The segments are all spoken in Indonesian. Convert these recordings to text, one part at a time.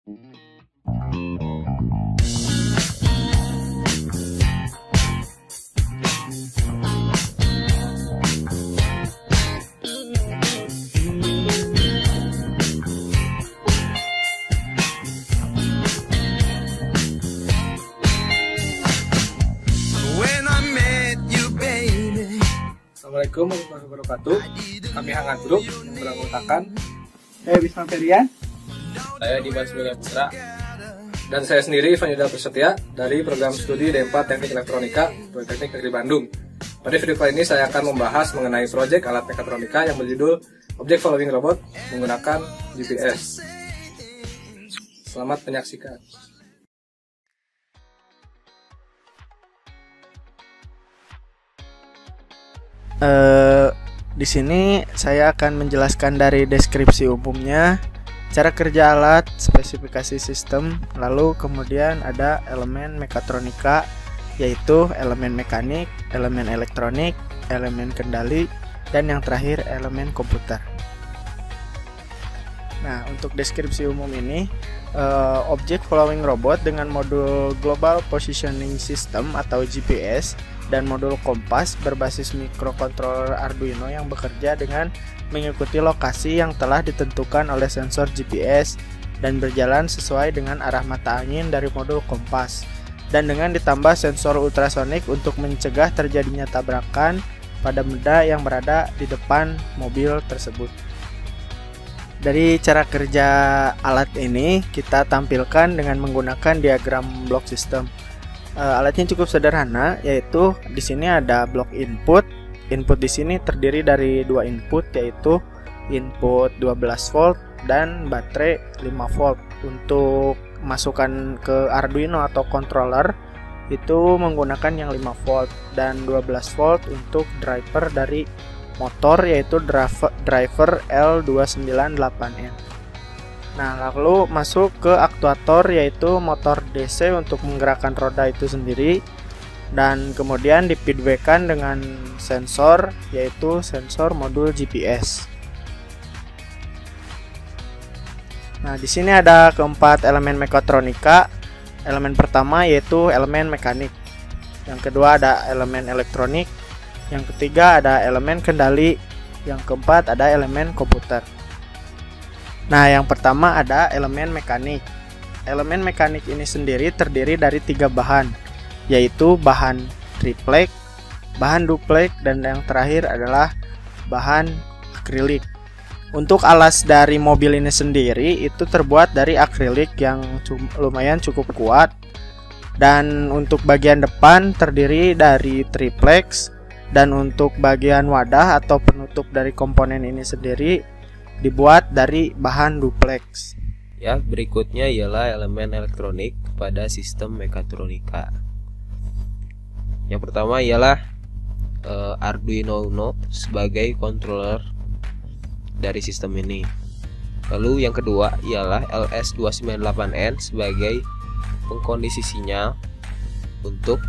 Assalamualaikum warahmatullahi wabarakatuh. Kami Hangat Group yang beranggotakan saya Wisma Ferian, saya Dimas Mulia Putra, dan saya sendiri Ivan Yudha Prasetya dari program studi D4 Teknik Elektronika Politeknik Negeri Bandung. Pada video kali ini saya akan membahas mengenai proyek alat mekatronika yang berjudul Object Following Robot menggunakan GPS. Selamat menyaksikan. Di sini saya akan menjelaskan dari deskripsi umumnya, cara kerja alat, spesifikasi sistem, lalu kemudian ada elemen mekatronika, yaitu elemen mekanik, elemen elektronik, elemen kendali, dan yang terakhir elemen komputer. Nah, untuk deskripsi umum ini, Object Following Robot dengan modul Global Positioning System atau GPS dan modul kompas berbasis mikrokontroler Arduino yang bekerja dengan mengikuti lokasi yang telah ditentukan oleh sensor GPS dan berjalan sesuai dengan arah mata angin dari modul kompas, dan dengan ditambah sensor ultrasonik untuk mencegah terjadinya tabrakan pada benda yang berada di depan mobil tersebut. Dari cara kerja alat ini kita tampilkan dengan menggunakan diagram blok sistem. Alatnya cukup sederhana, yaitu di sini ada blok input. Input di sini terdiri dari dua input, yaitu input 12 volt dan baterai 5 volt. Untuk masukkan ke Arduino atau controller itu menggunakan yang 5 volt dan 12 volt untuk driver dari motor, yaitu driver L298N. Nah, lalu masuk ke aktuator, yaitu motor DC untuk menggerakkan roda itu sendiri, dan kemudian di-feedback-kan dengan sensor, yaitu sensor modul GPS. Nah, di sini ada keempat elemen mekatronika. Elemen pertama yaitu elemen mekanik. Yang kedua ada elemen elektronik. Yang ketiga ada elemen kendali. Yang keempat ada elemen komputer. Nah, yang pertama ada elemen mekanik. Elemen mekanik ini sendiri terdiri dari 3 bahan, yaitu bahan triplek, bahan duplek, dan yang terakhir adalah bahan akrilik. Untuk alas dari mobil ini sendiri itu terbuat dari akrilik yang lumayan cukup kuat, dan untuk bagian depan terdiri dari triplex, dan untuk bagian wadah atau penutup dari komponen ini sendiri dibuat dari bahan duplex. Ya, berikutnya ialah elemen elektronik pada sistem mekatronika. Yang pertama ialah Arduino Uno sebagai controller dari sistem ini. Lalu yang kedua ialah LS298N sebagai pengkondisi sinyal untuk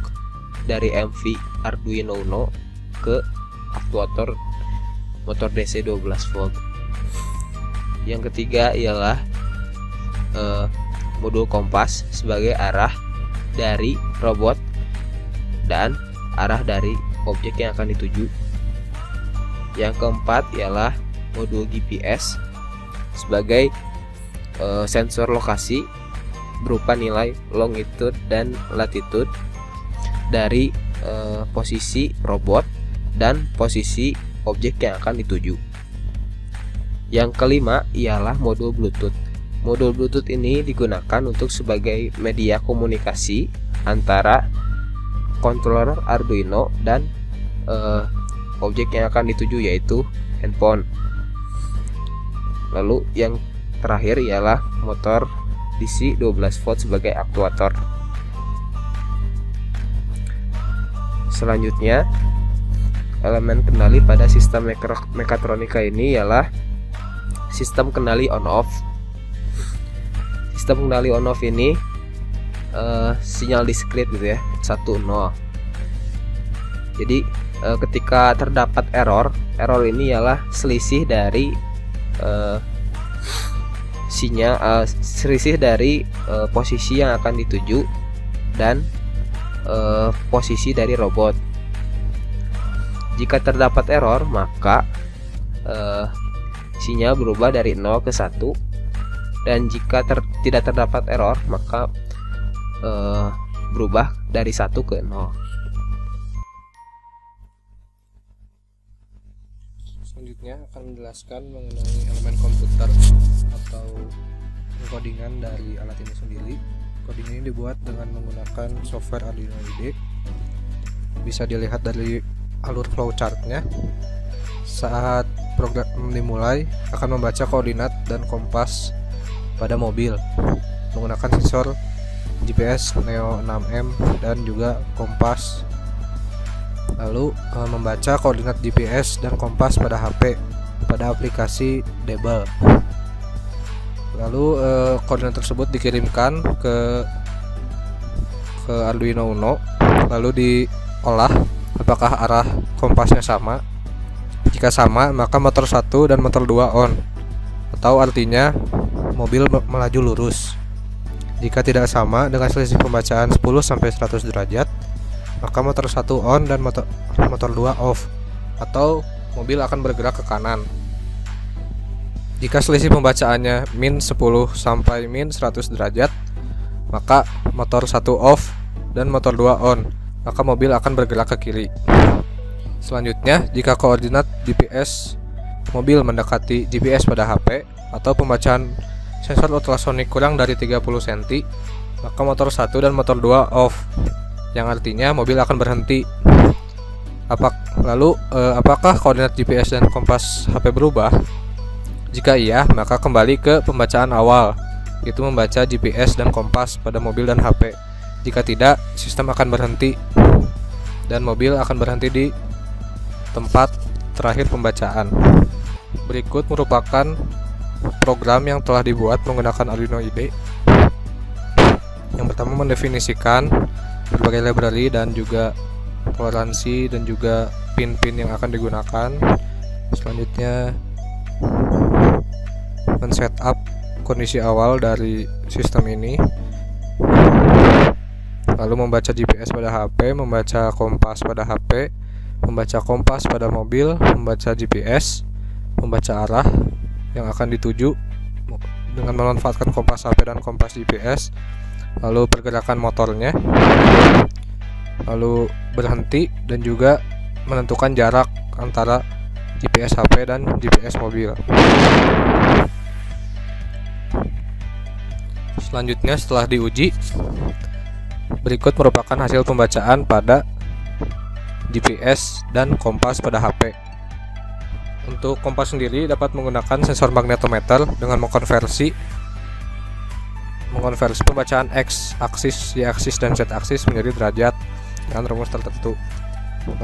dari MV Arduino Uno ke aktuator motor DC 12 volt. Yang ketiga ialah modul kompas sebagai arah dari robot dan arah dari objek yang akan dituju. Yang keempat ialah modul GPS sebagai sensor lokasi berupa nilai longitude dan latitude dari posisi robot dan posisi objek yang akan dituju. Yang kelima ialah modul Bluetooth. Modul Bluetooth ini digunakan untuk sebagai media komunikasi antara controller Arduino dan objek yang akan dituju, yaitu handphone. Lalu yang terakhir ialah motor DC 12 volt sebagai aktuator. Selanjutnya, elemen kendali pada sistem mekatronika ini ialah sistem kendali on-off. Sistem kendali on-off ini sinyal diskrit gitu ya, 1 0. Jadi ketika terdapat error ini ialah selisih dari selisih dari posisi yang akan dituju dan posisi dari robot. Jika terdapat error, maka sinyal berubah dari 0 ke 1, dan jika tidak terdapat error, maka berubah dari 1 ke 0. Selanjutnya akan menjelaskan mengenai elemen komputer atau codingan dari alat ini sendiri. Coding ini dibuat dengan menggunakan software Arduino IDE. Bisa dilihat dari alur flowchartnya. Saat program dimulai, akan membaca koordinat dan kompas pada mobil menggunakan sensor GPS Neo 6M dan juga kompas. Lalu membaca koordinat GPS dan kompas pada HP pada aplikasi Debel. Lalu koordinat tersebut dikirimkan ke Arduino Uno, lalu diolah apakah arah kompasnya sama. Jika sama, maka motor 1 dan motor 2 on, atau artinya mobil melaju lurus. Jika tidak sama dengan selisih pembacaan 10-100 derajat, maka motor 1 on dan motor 2 off, atau mobil akan bergerak ke kanan. Jika selisih pembacaannya min 10 sampai min 100 derajat, maka motor 1 off dan motor 2 on, maka mobil akan bergerak ke kiri. Selanjutnya, jika koordinat GPS mobil mendekati GPS pada HP atau pembacaan sensor ultrasonik kurang dari 30 cm, maka motor 1 dan motor 2 off, yang artinya mobil akan berhenti. Apakah koordinat GPS dan kompas HP berubah? Jika iya, maka kembali ke pembacaan awal, yaitu membaca GPS dan kompas pada mobil dan HP. Jika tidak, sistem akan berhenti dan mobil akan berhenti di tempat terakhir pembacaan. Berikut merupakan program yang telah dibuat menggunakan Arduino IDE. Yang pertama, mendefinisikan berbagai library dan juga toleransi dan juga pin-pin yang akan digunakan. Selanjutnya, men-setup kondisi awal dari sistem ini, lalu membaca GPS pada HP, membaca kompas pada HP, membaca kompas pada mobil, membaca GPS, membaca arah yang akan dituju dengan memanfaatkan kompas HP dan kompas GPS, lalu pergerakan motornya, lalu berhenti, dan juga menentukan jarak antara GPS HP dan GPS mobil. Selanjutnya, setelah diuji, berikut merupakan hasil pembacaan pada GPS dan kompas pada HP. Untuk kompas sendiri dapat menggunakan sensor magnetometer dengan mengkonversi pembacaan X aksis, Y aksis, dan Z aksis menjadi derajat dengan rumus tertentu.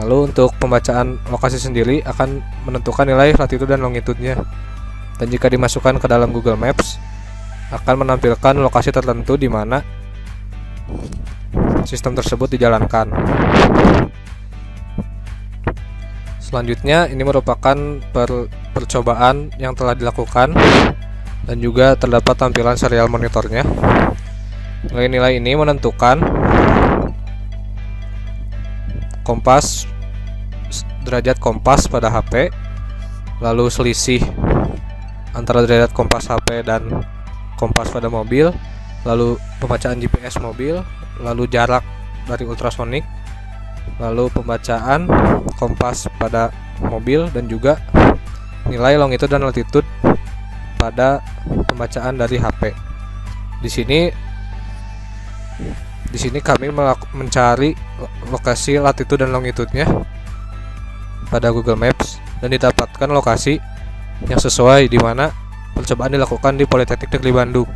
Lalu untuk pembacaan lokasi sendiri akan menentukan nilai latitude dan longitude-nya. Dan jika dimasukkan ke dalam Google Maps, akan menampilkan lokasi tertentu di mana sistem tersebut dijalankan. Selanjutnya, ini merupakan percobaan yang telah dilakukan dan juga terdapat tampilan serial monitornya. Nilai-nilai ini menentukan kompas, derajat kompas pada HP, lalu selisih antara derajat kompas HP dan kompas pada mobil, lalu pembacaan GPS mobil, lalu jarak dari ultrasonik, lalu pembacaan kompas pada mobil, dan juga nilai longitude dan latitude pada pembacaan dari HP. Di sini kami mencari lokasi latitude dan longitude-nya pada Google Maps dan didapatkan lokasi yang sesuai di mana percobaan dilakukan di Politeknik Negeri Bandung.